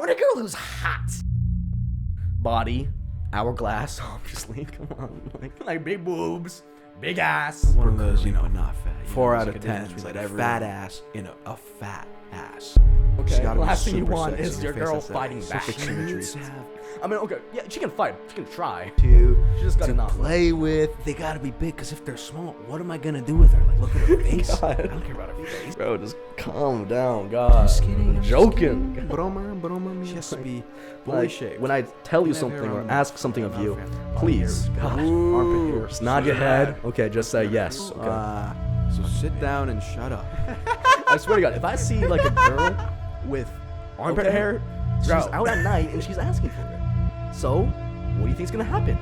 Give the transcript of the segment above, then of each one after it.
want a girl who's hot. Body, hourglass, obviously. Come on, like big boobs, big ass. One of those, not fat. 4 out of 10. It's Like like a fat ass in a fat ass. Okay, gotta be last thing you super want sexy. is your girl fighting back. She needs to Okay, yeah, she can fight. She can try. to She just gotta not play with. They gotta be big, because if they're small, what am I gonna do with her? Like, look at her face. God. I don't care about her face. Bro, just calm down, God. Just kidding. I'm joking. She has to be fully Like, shaved. when I tell you Can have something hair or on ask something of you, the- please, God, Ooh, armpit hair. just nod your head. Okay, just say yes. Okay. So sit down and shut up. I swear to God, if I see like a girl with armpit hair, she's Bro. out at night and she's asking for it. So, what do you think's gonna happen?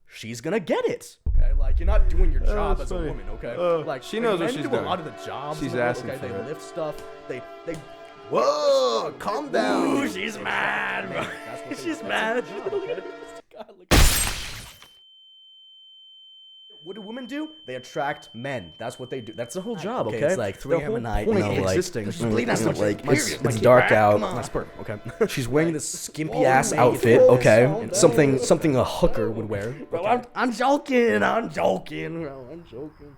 She's gonna get it. Okay, like you're not doing your job that's as a funny. woman. Okay, like she knows what men she's do doing. a lot of the jobs. She's okay, asking they for it. lift stuff. They. Whoa, calm down. Ooh, she's mad, bro. She's mad. God, look. What do women do? They attract men. That's what they do. That's the whole job, okay? It's like 3 The a.m. whole at night, point like, existing. like, It's dark out. That's perfect, okay? She's wearing this skimpy ass outfit, okay? Something a hooker would wear. Bro, I'm joking, bro. I'm joking.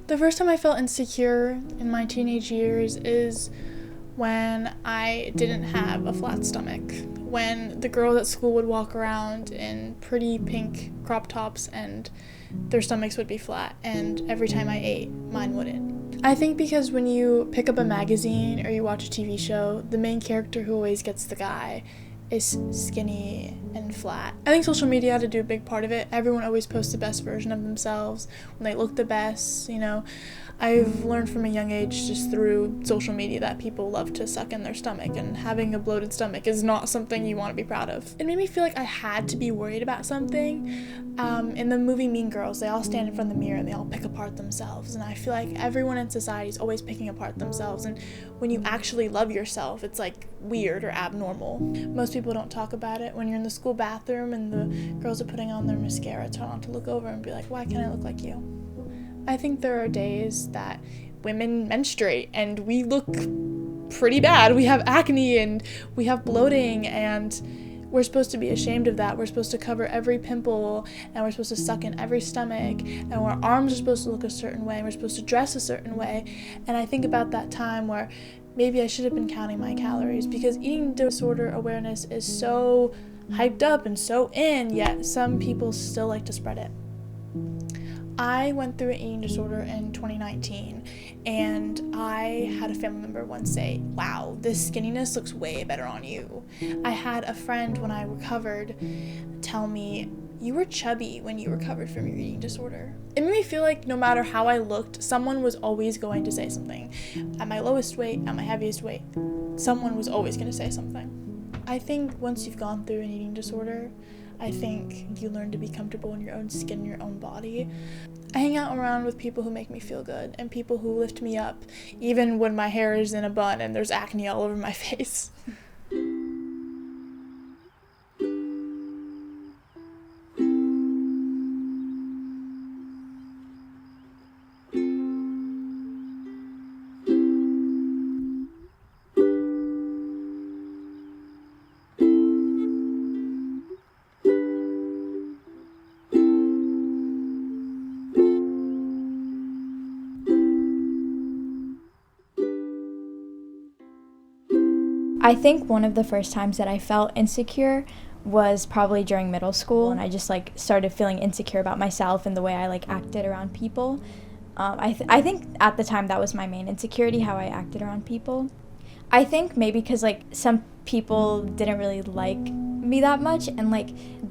The first time I felt insecure in my teenage years is when I didn't have a flat stomach. When the girls at school would walk around in pretty pink crop tops and their stomachs would be flat, and every time I ate, mine wouldn't. I think because when you pick up a magazine or you watch a TV show, the main character who always gets the guy is skinny and flat. I think social media had to do a big part of it. Everyone always posts the best version of themselves when they look the best, I've learned from a young age just through social media that people love to suck in their stomach, and having a bloated stomach is not something you want to be proud of. It made me feel like I had to be worried about something. In the movie Mean Girls, they all stand in front of the mirror and they all pick apart themselves, and I feel like everyone in society is always picking apart themselves, and when you actually love yourself, it's like weird or abnormal. Most people don't talk about it. When you're in the school bathroom and the girls are putting on their mascara, it's hard not to look over and be like, why can't I look like you? I think there are days that women menstruate and we look pretty bad. We have acne and we have bloating, and we're supposed to be ashamed of that. We're supposed to cover every pimple, and we're supposed to suck in every stomach, and our arms are supposed to look a certain way, and we're supposed to dress a certain way. And I think about that time where maybe I should have been counting my calories, because eating disorder awareness is so hyped up and so in, yet some people still like to spread it. I went through an eating disorder in 2019, and I had a family member once say, wow, this skinniness looks way better on you. I had a friend when I recovered tell me, you were chubby when you recovered from your eating disorder. It made me feel like no matter how I looked, someone was always going to say something. At my lowest weight, at my heaviest weight, someone was always going to say something. I think once you've gone through an eating disorder, I think you learn to be comfortable in your own skin, your own body. I hang out around with people who make me feel good and people who lift me up, even when my hair is in a bun and there's acne all over my face. I think one of the first times that I felt insecure was probably during middle school, and I just started feeling insecure about myself and the way I acted around people. I think at the time that was my main insecurity, how I acted around people. I think maybe because some people didn't really like me that much, and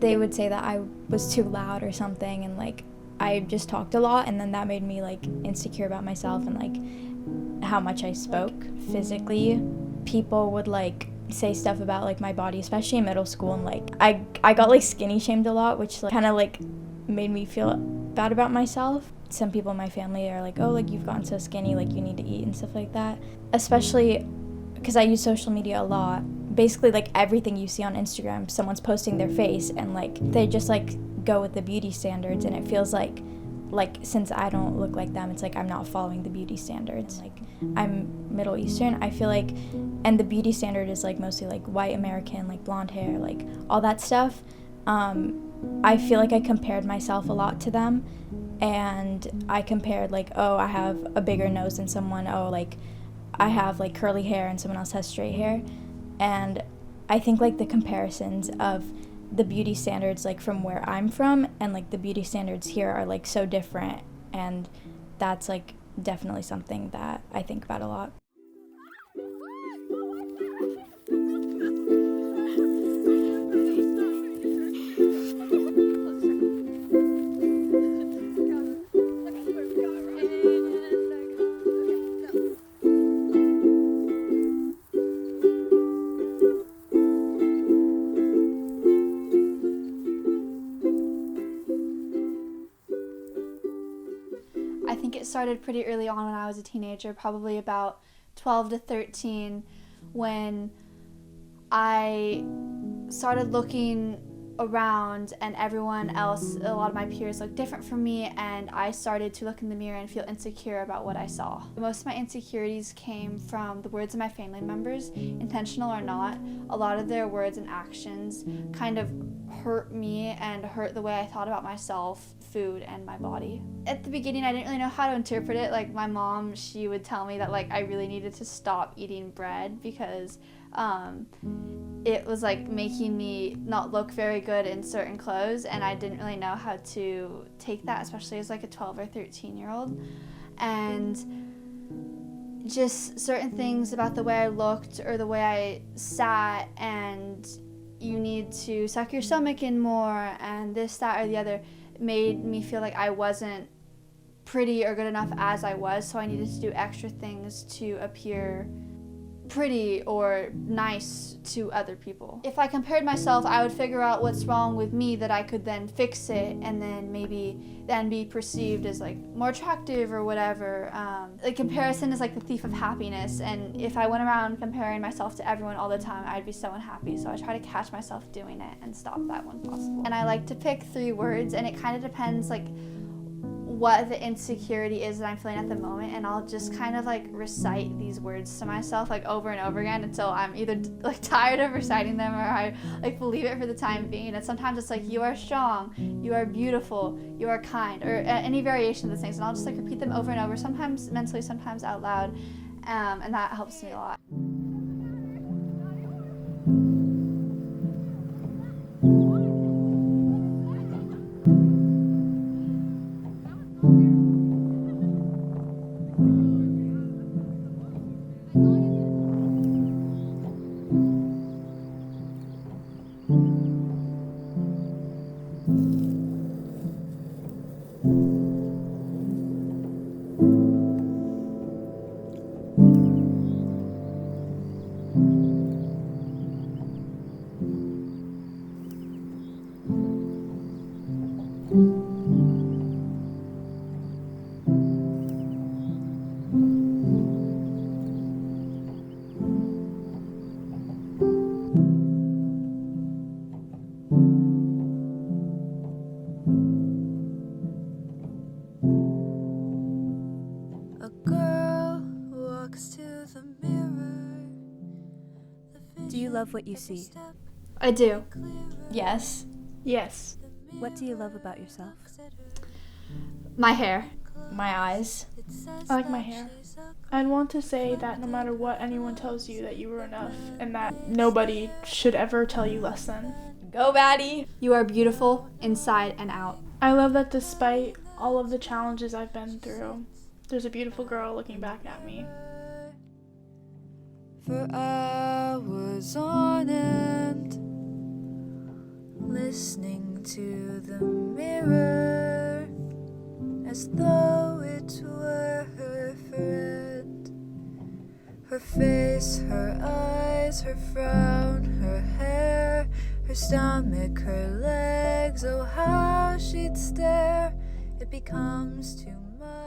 they would say that I was too loud or something, and I just talked a lot, and then that made me insecure about myself and how much I spoke physically. People would say stuff about like my body, especially in middle school, and like I got like skinny shamed a lot, which like kind of like made me feel bad about myself. Some people in my family are like, oh, like you've gotten so skinny, like you need to eat and stuff like that. Especially because I use social media a lot. Basically like everything you see on Instagram, someone's posting their face and like they just like go with the beauty standards, and it feels like since I don't look like them, it's like I'm not following the beauty standards. Like I'm Middle Eastern, I feel like, and the beauty standard is like mostly like white American, like blonde hair, like all that stuff. I feel like I compared myself a lot to them, and I compared like, oh, I have a bigger nose than someone, oh, like I have like curly hair and someone else has straight hair. And I think like the comparisons of the beauty standards like from where I'm from and like the beauty standards here are like so different, and that's like definitely something that I think about a lot. I think it started pretty early on when I was a teenager, probably about 12 to 13, when I started looking around and everyone else, a lot of my peers looked different from me, and I started to look in the mirror and feel insecure about what I saw. Most of my insecurities came from the words of my family members, intentional or not. A lot of their words and actions kind of hurt me and hurt the way I thought about myself, food, and my body. At the beginning, I didn't really know how to interpret it. Like my mom, she would tell me that like I really needed to stop eating bread because it was like making me not look very good in certain clothes, and I didn't really know how to take that, especially as like a 12 or 13-year-old. And just certain things about the way I looked or the way I sat, and you need to suck your stomach in more, and this, that, or the other, made me feel like I wasn't pretty or good enough as I was, so I needed to do extra things to appear pretty or nice to other people. If I compared myself, I would figure out what's wrong with me that I could then fix it, and then maybe then be perceived as like more attractive or whatever. Like comparison is like the thief of happiness, and if I went around comparing myself to everyone all the time, I'd be so unhappy. So I try to catch myself doing it and stop that when possible. And I like to pick 3 words, and it kind of depends like what the insecurity is that I'm feeling at the moment, and I'll just kind of like recite these words to myself like over and over again until I'm either like tired of reciting them or I like believe it for the time being. And sometimes it's like, you are strong, you are beautiful, you are kind, or any variation of those things, and I'll just like repeat them over and over, sometimes mentally, sometimes out loud, and that helps me a lot. Do you love what you see? I do. Yes. Yes. What do you love about yourself? My hair. My eyes. I like my hair. I'd want to say that no matter what anyone tells you, that you are enough, and that nobody should ever tell you less than. Go, baddie! You are beautiful inside and out. I love that despite all of the challenges I've been through, there's a beautiful girl looking back at me. For hours on end, listening to the mirror as though it were her friend. Her face, her eyes eyes, her frown, her hair, her stomach, her legs. Oh, how she'd stare. It becomes too much.